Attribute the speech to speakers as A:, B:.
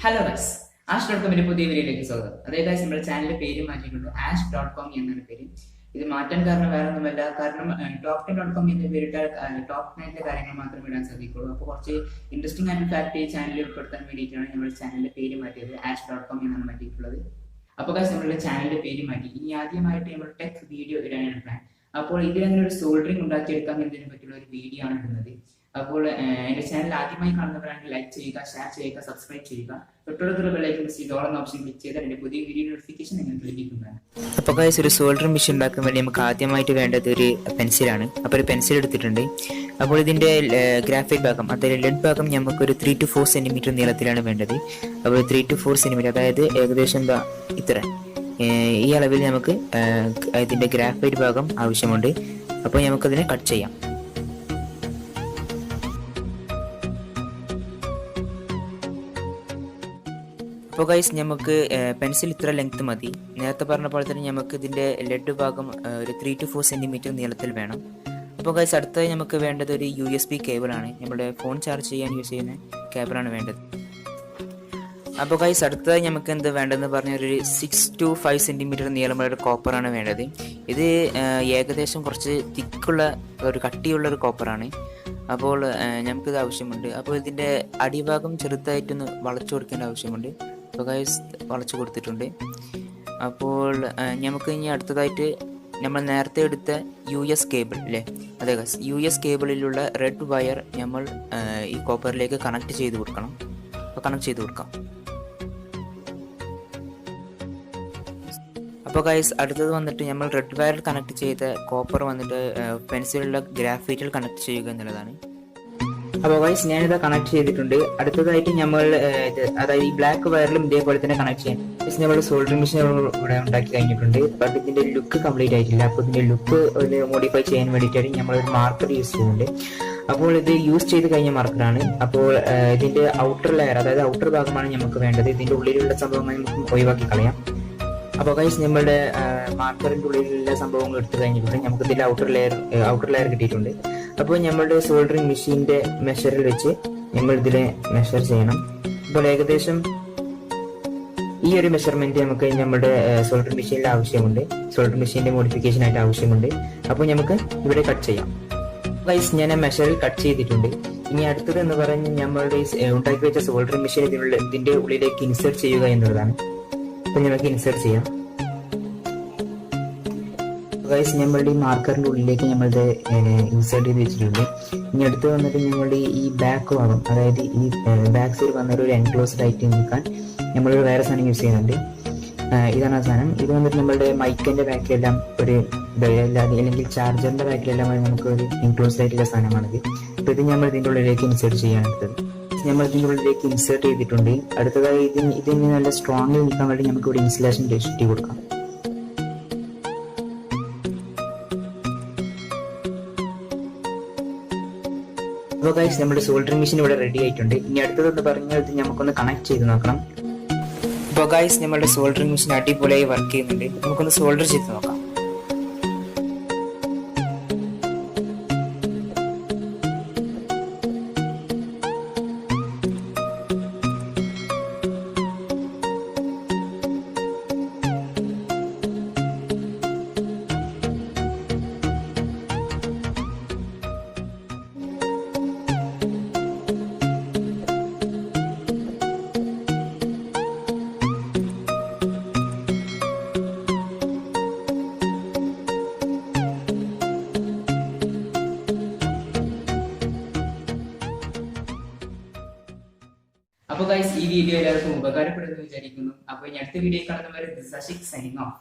A: Hello guys, ആഷ്.കോമിന്റെ പുതിയ വീഡിയോയിലേക്ക് സ്വാഗതം. അതേ ഗൈസ്, നമ്മുടെ ചാനലിന്റെ പേര് മാറ്റിയിട്ടുണ്ട്. ash.com എന്നാണ് പേര്. ഇത് മാറ്റാൻ കാരണം വേറെ ഒന്നുമല്ല, കാരണം top10.com എന്ന പേരിട്ടാൽ ടോപ്പ് 9 കാര്യങ്ങൾ മാത്രമേ ഇടാൻ സാധിക്കുള്ളൂ. അപ്പോൾ കുറച്ച് ഇൻട്രസ്റ്റിംഗ് ആയിട്ടുള്ള ഫാക്ട് ഈ ചാനലിൽ ഉൾപ്പെടുത്താൻ വേണ്ടിയിട്ടാണ് നമ്മുടെ ചാനലിന്റെ പേര് മാറ്റിയത്. ash.com എന്നാണ് മാറ്റിയിട്ടുള്ളത്. അപ്പോൾ ഗൈസ്, നമ്മുടെ ചാനലിന്റെ പേര് മാറ്റി. ഇനി ആദ്യമായിട്ട് നമ്മൾ ടെക് വീഡിയോ ഇടാനാണ് പ്ലാൻ. അപ്പോൾ ഇതിലങ്ങനെ ഒരു സോൾഡറിംഗ് ഉണ്ടാക്കിയെടുക്കാം എന്നതിനെ പറ്റിയുള്ള ഒരു വീഡിയോ ആണ് ഇടുന്നത്. അപ്പോൾ എന്റെ ചാനൽ ആദ്യമായി കാണുന്നവരാണെങ്കിൽ ലൈക്ക് ചെയ്യുക, ഷെയർ ചെയ്യുക, സബ്സ്ക്രൈബ് ചെയ്യുക. തൊട്ടുള്ള ബെല്ലൈക്കൺ പ്രസ് ചെയ്ത് ഓൾ എന്ന ഓപ്ഷൻ ക്ലിക്ക് ചെയ്താൽ എന്റെ പുതിയ വീഡിയോ നോട്ടിഫിക്കേഷൻ നിങ്ങൾക്ക് ലഭിക്കുന്നതാണ്.
B: അപ്പോൾ ഗൈസ്, ഒരു സോൾഡറിംഗ് മെഷീൻ ഉണ്ടാക്കാൻ വേണ്ടി നമുക്ക് ആദ്യമായിട്ട് വേണ്ടത് ഒരു പെൻസിലാണ്. അപ്പോൾ ഒരു പെൻസിൽ എടുത്തിട്ടുണ്ട്. അപ്പോൾ ഇതിന്റെ ഗ്രാഫൈറ്റ് ഭാഗം, അതായത് ലെഡ് ഭാഗം നമുക്കൊരു 3 to 4 സെന്റിമീറ്റർ നീളത്തിലാണ് വേണ്ടത്. അപ്പോൾ 3 to 4 സെന്റിമീറ്റർ, അതായത് ഏകദേശം ഇത്ര ഈ അളവിൽ നമുക്ക് ഇതിന്റെ ഗ്രാഫൈറ്റ് ഭാഗം ആവശ്യമുണ്ട്. അപ്പോൾ നമുക്കതിനെ കട്ട് ചെയ്യാം. അപ്പോൾ ഗൈസ്, നമുക്ക് പെൻസിൽ ഇത്ര ലെങ്ത് മതി. നേരത്തെ പറഞ്ഞ പോലെ തന്നെ നമുക്ക് ഇതിൻ്റെ ലെഡ് ഭാഗം ഒരു 3 to 4 സെൻറ്റിമീറ്റർ നീളത്തിൽ വേണം. അപ്പോൾ ഗൈസ്, അടുത്തായി നമുക്ക് വേണ്ടത് ഒരു USB കേബിളാണ്. നമ്മുടെ ഫോൺ ചാർജ് ചെയ്യാൻ യൂസ് ചെയ്യുന്ന കേബിളാണ് വേണ്ടത്. അപ്പോൾ ഗൈസ്, അടുത്തതായി നമുക്ക് എന്ത് വേണ്ടതെന്ന് പറഞ്ഞാൽ ഒരു 6 to 5 സെൻറ്റിമീറ്റർ നീളമുള്ള കോപ്പറാണ് വേണ്ടത്. ഇത് ഏകദേശം കുറച്ച് തിക്കുള്ള ഒരു കട്ടിയുള്ള ഒരു കോപ്പറാണ്. അപ്പോൾ നമുക്കിത് ആവശ്യമുണ്ട്. അപ്പോൾ ഇതിൻ്റെ അടിഭാഗം ചെറുതായിട്ടൊന്ന് വളച്ചു കൊടുക്കേണ്ട ആവശ്യമുണ്ട്. അപ്പോൾ ഗൈസ്, വളച്ചു കൊടുത്തിട്ടുണ്ട്. അപ്പോൾ നമുക്ക് ഇനി അടുത്തതായിട്ട് നമ്മൾ നേരത്തെ എടുത്ത US കേബിൾ അല്ലേ, അതെ ഗൈസ്, US കേബിളിലുള്ള റെഡ് വയർ നമ്മൾ ഈ കോപ്പറിലേക്ക് കണക്ട് ചെയ്ത് കൊടുക്കണം. അപ്പോൾ കണക്ട് ചെയ്ത് കൊടുക്കാം. അപ്പോൾ ഗൈസ്, അടുത്തത് വന്നിട്ട് നമ്മൾ റെഡ് വയറിൽ കണക്ട് ചെയ്ത കോപ്പർ വന്നിട്ട് പെൻസിലുള്ള ഗ്രാഫൈറ്റിൽ കണക്ട് ചെയ്യുക എന്നുള്ളതാണ്. അപ്പോൾ ഗൈസ്, ഞാനിത് കണക്ട് ചെയ്തിട്ടുണ്ട്. അടുത്തതായിട്ട് നമ്മൾ അതായത് ഈ ബ്ലാക്ക് വയറിലും ഇതേപോലെ തന്നെ കണക്ട് ചെയ്യാം. നമ്മൾ സോൾഡറിംഗ് മെഷീൻ ഇവിടെ ഉണ്ടാക്കി കഴിഞ്ഞിട്ടുണ്ട്. ബട്ട് ഇതിന്റെ ലുക്ക് കംപ്ലീറ്റ് ആയിട്ടില്ല. അപ്പോൾ ഇതിന്റെ ലുക്ക് ഒരു മോഡിഫൈ ചെയ്യാൻ വേണ്ടിയിട്ടാണ് നമ്മളൊരു മാർക്കർ യൂസ് ചെയ്യുന്നുണ്ട്. അപ്പോൾ ഇത് യൂസ് ചെയ്ത് കഴിഞ്ഞ മാർക്കറാണ്. അപ്പോൾ ഇതിന്റെ ഔട്ടർ ലെയർ, അതായത് ഔട്ടർ ഭാഗമാണ് നമുക്ക് വേണ്ടത്. ഇതിന്റെ ഉള്ളിലുള്ള സംഭവങ്ങൾ നമുക്ക് ഒഴിവാക്കി കളയാം. അപ്പോൾ ഗൈസ്, നമ്മളുടെ മാർക്കറിന്റെ ഉള്ളിലുള്ള സംഭവങ്ങൾ എടുത്തു കഴിഞ്ഞിട്ടുണ്ട്. നമുക്ക് ഇതിന്റെ ഔട്ടർ ലെയർ കിട്ടിയിട്ടുണ്ട്. അപ്പോൾ നമ്മളുടെ സോൾഡറിംഗ് മെഷീന്റെ മെഷറിൽ വെച്ച് നമ്മൾ ഇതിനെ മെഷർ ചെയ്യണം. അപ്പോൾ ഏകദേശം ഈ ഒരു മെഷർമെന്റ് നമുക്ക് നമ്മുടെ സോൾഡറിംഗ് മെഷീനിൽ ആവശ്യമുണ്ട്. സോൾഡറിംഗ് മെഷീന്റെ മോഡിഫിക്കേഷൻ ആയിട്ട് ആവശ്യമുണ്ട്. അപ്പോൾ നമുക്ക് ഇവിടെ കട്ട് ചെയ്യാം. ഗൈസ്, ഞാൻ മെഷറിൽ കട്ട് ചെയ്തിട്ടുണ്ട്. ഇനി അടുത്തത് എന്ന് പറഞ്ഞാൽ നമ്മളുടെ ഉണ്ടാക്കി വെച്ച സോൾഡറിംഗ് മെഷീൻ ഇതിന്റെ ഉള്ളിലേക്ക് ഇൻസേർട്ട് ചെയ്യുക എന്നുള്ളതാണ്. അപ്പോൾ നമുക്ക് ഇൻസേർട്ട് ചെയ്യാം. ഗൈസ്, നമ്മളുടെ ഈ മാർക്കറിന്റെ ഉള്ളിലേക്ക് നമ്മളുടെ ഇൻസേർട്ട് ചെയ്ത് വെച്ചിട്ടുണ്ട്. ഇനി അടുത്ത് വന്നിട്ട് നമ്മളുടെ ഈ ബാക്ക് ഭാഗം, അതായത് ഈ ബാക്ക് സൈഡ് വന്നിട്ട് ഒരു എൻക്ലോസ്ഡ് ആയിട്ട് നിൽക്കാൻ നമ്മളൊരു വേറെ സാധനം യൂസ് ചെയ്യുന്നുണ്ട്. ഇതാണ് ആ സാധനം. ഇത് വന്നിട്ട് നമ്മളുടെ മൈക്കിന്റെ ബാക്കിലെല്ലാം ഒരു അല്ലെങ്കിൽ ചാർജറിന്റെ ബാക്കിലെല്ലാം നമുക്ക് ഒരു എൻക്ലോസ്ഡ് ആയിട്ടുള്ള സാധനമാണിത്. അപ്പോൾ ഇത് നമ്മൾ ഇതിൻ്റെ ഉള്ളിലേക്ക് ഇൻസേർട്ട് ചെയ്യാൻ അടുത്തത്. നമ്മൾ ഇതിൻ്റെ ഉള്ളിലേക്ക് ഇൻസേർട്ട് ചെയ്തിട്ടുണ്ട്. അടുത്തതായി ഇതിന് നല്ല സ്ട്രോങ് നിൽക്കാൻ വേണ്ടി നമുക്ക് ഇവിടെ ഇൻസുലേഷൻ ചുറ്റി കൊടുക്കാം. അപ്പോൾ ഗൈസ്, നമ്മുടെ സോൾഡറിംഗ് മെഷീൻ ഇവിടെ റെഡി ആയിട്ടുണ്ട്. ഇനി അടുത്തതെന്ന് പറഞ്ഞാൽ ഇത് നമുക്കൊന്ന് കണക്ട് ചെയ്ത് നോക്കണം. അപ്പോൾ ഗൈസ്, നമ്മുടെ സോൾഡറിംഗ് മെഷീൻ അടിപൊളിയായി വർക്ക് ചെയ്യുന്നുണ്ട്. നമുക്കൊന്ന് സോൾഡർ ചെയ്ത് നോക്കാം.
A: അപ്പോൾ ഗൈസ്, ഈ വീഡിയോ എല്ലാവർക്കും ഉപകാരപ്പെടുമെന്ന് വിചാരിക്കുന്നു. അപ്പോൾ ഇനി അടുത്ത വീഡിയോ കാണുന്നവരെ സൈനിങ് ഓഫ്.